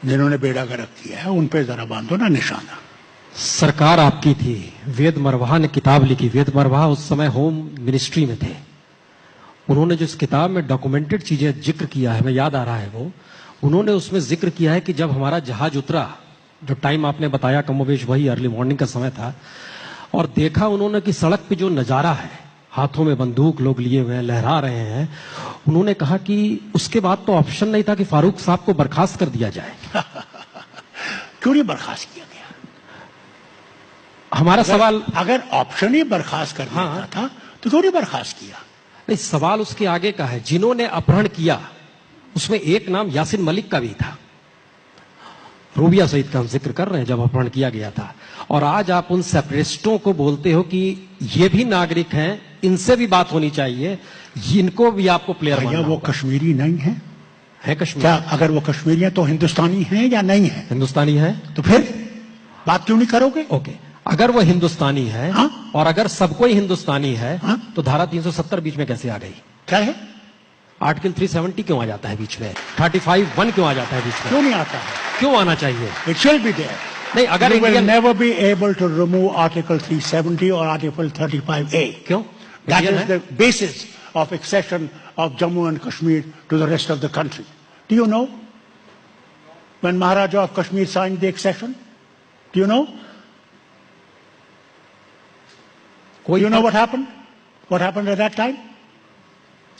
जिन्होंने बेड़ा गर्क किया है उन पे जरा बांधो ना निशाना। सरकार आपकी थी, वेद मरवाहा ने किताब लिखी। वेद मरवाहा उस समय होम मिनिस्ट्री में थे। उन्होंने जो इस किताब में डॉक्यूमेंटेड चीजें जिक्र किया है, हमें याद आ रहा है वो, उन्होंने उसमें जिक्र किया है कि जब हमारा जहाज उतरा, जो टाइम आपने बताया कमोबेश वही अर्ली मॉर्निंग का समय था, और देखा उन्होंने कि सड़क पे जो नजारा है, हाथों में बंदूक लोग लिए हुए हैं, लहरा रहे हैं, उन्होंने कहा कि उसके बाद तो ऑप्शन नहीं था कि फारूक साहब को बर्खास्त कर दिया जाए। क्यों नहीं बर्खास्त किया गया? हमारा सवाल, अगर ऑप्शन ही बर्खास्त कर दिया था तो क्यों नहीं बर्खास्त किया? नहीं, सवाल उसके आगे का है। जिन्होंने अपहरण किया उसमें एक नाम यासिन मलिक का भी था। रूबिया सईद का हम जिक्र कर रहे हैं जब अपहरण किया गया था। और आज आप उन सेपरेटिस्टों को बोलते हो कि ये भी नागरिक हैं, इनसे भी बात होनी चाहिए, इनको भी आपको प्लेयर मानना वो होगा। कश्मीरी नहीं है कश्मीर? क्या अगर वो कश्मीरी है तो हिंदुस्तानी है या नहीं है? हिंदुस्तानी है। तो फिर बात क्यों नहीं करोगे? ओके, अगर वो हिंदुस्तानी है, हाँ? और अगर सबको ही हिंदुस्तानी है, हाँ? तो धारा 370 बीच में कैसे आ गई? क्या है? आर्टिकल 370 क्यों आ जाता है बीच में? 35(1) क्यों आ जाता है बीच में? क्यों नहीं आता है? क्यों आना चाहिए? It shall be there. नहीं, अगर You will Indian, never be able to remove Article 370 or Article 35A. क्यों? That इंडियन is है? the basis of accession of Jammu and Kashmir to the rest of the country. Do you know? When Maharaja of Kashmir signed the accession? Do you know? कोई You know what happened? What happened at that time?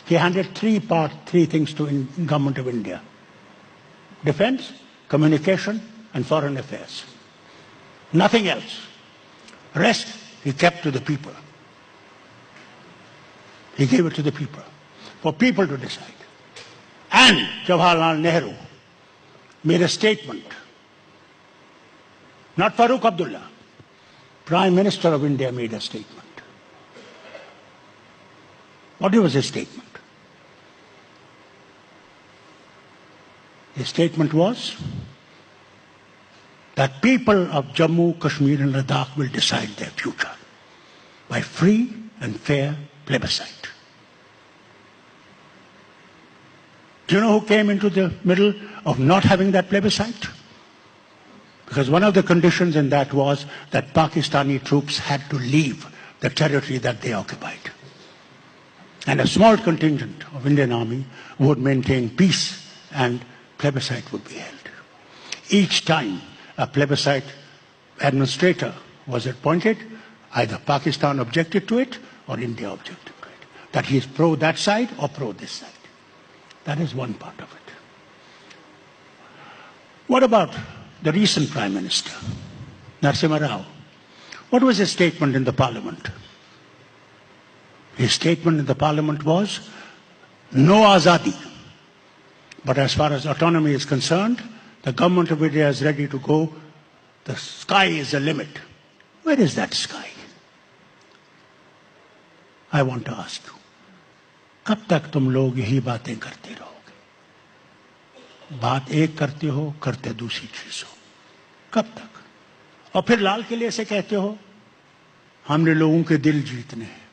He handed three things to government of India: defense, communication, and foreign affairs. Nothing else. Rest he kept to the people. He gave it to the people, for people to decide. And Jawaharlal Nehru made a statement. Not Farooq Abdullah. Prime Minister of India made a statement. What was his statement? His statement was that people of Jammu, Kashmir and Ladakh will decide their future by free and fair plebiscite. Do you know who came into the middle of not having that plebiscite? Because one of the conditions in that was that Pakistani troops had to leave the territory that they occupied. And a small contingent of Indian Army would maintain peace and plebiscite would be held. Each time a plebiscite administrator was appointed, either Pakistan objected to it or India objected to it. That he is pro that side or pro this side. That is one part of it. What about the recent Prime Minister, Narasimha Rao? What was his statement in the Parliament? His statement in the Parliament was, no Azadi. But as far as autonomy is concerned, the government of India is ready to go. The sky is the limit. Where is that sky? I want to ask you. कब तक तुम लोग यही बातें करते रहोगे? बात एक करते हो, करते दूसरी चीज हो। कब तक? और फिर लाल किले से कहते हो हमने लोगों के दिल जीतने हैं।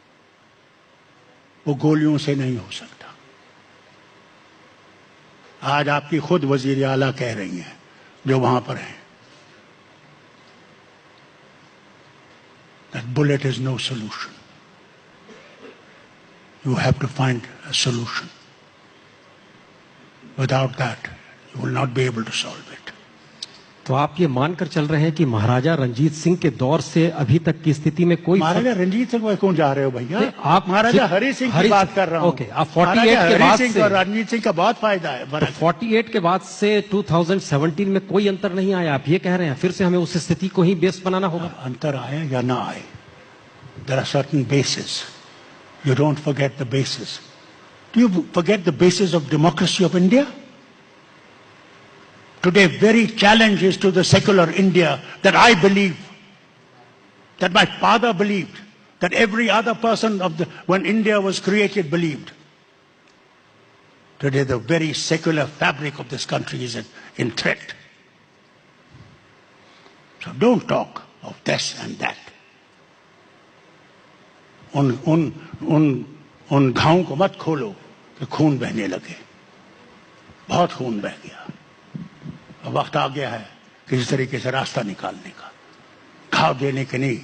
वो गोलियों से नहीं हो सकता। आज आपकी खुद वजीर आला कह रही हैं जो वहां पर हैं, that bullet is no solution. You have to find a solution. Without that, you will not be able to solve it. तो आप ये मानकर चल रहे हैं कि महाराजा रंजीत सिंह के दौर से अभी तक की स्थिति में कोई महाराजा रंजीत सिंह को क्यों जा रहे हो भैया? आप महाराजा हरि सिंह की बात कर रहा हूं। ओके, आप 48 के बाद से और रंजीत सिंह का बहुत फायदा है। तो 48 के बाद से 2017 में कोई अंतर नहीं आया, आप ये कह रहे हैं? फिर से हमें उस स्थिति को ही बेस बनाना होगा। अंतर आए या ना आए, there are certain bases. You don't forget the basis. Do you forget the basis of democracy of India? Today, very challenge is to the secular India that I believe, that my father believed, that every other person when India was created believed. Today, the very secular fabric of this country is in threat. So don't talk of this and that. उन घावों को मत खोलो कि खून बहने लगे। बहुत खून बह गया। वक्त आ गया है किसी तरीके से रास्ता निकालने का। घाव देने के नहीं,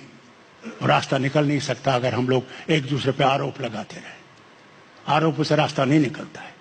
रास्ता निकल नहीं सकता अगर हम लोग एक दूसरे पे आरोप लगाते रहे। आरोपों से रास्ता नहीं निकलता है।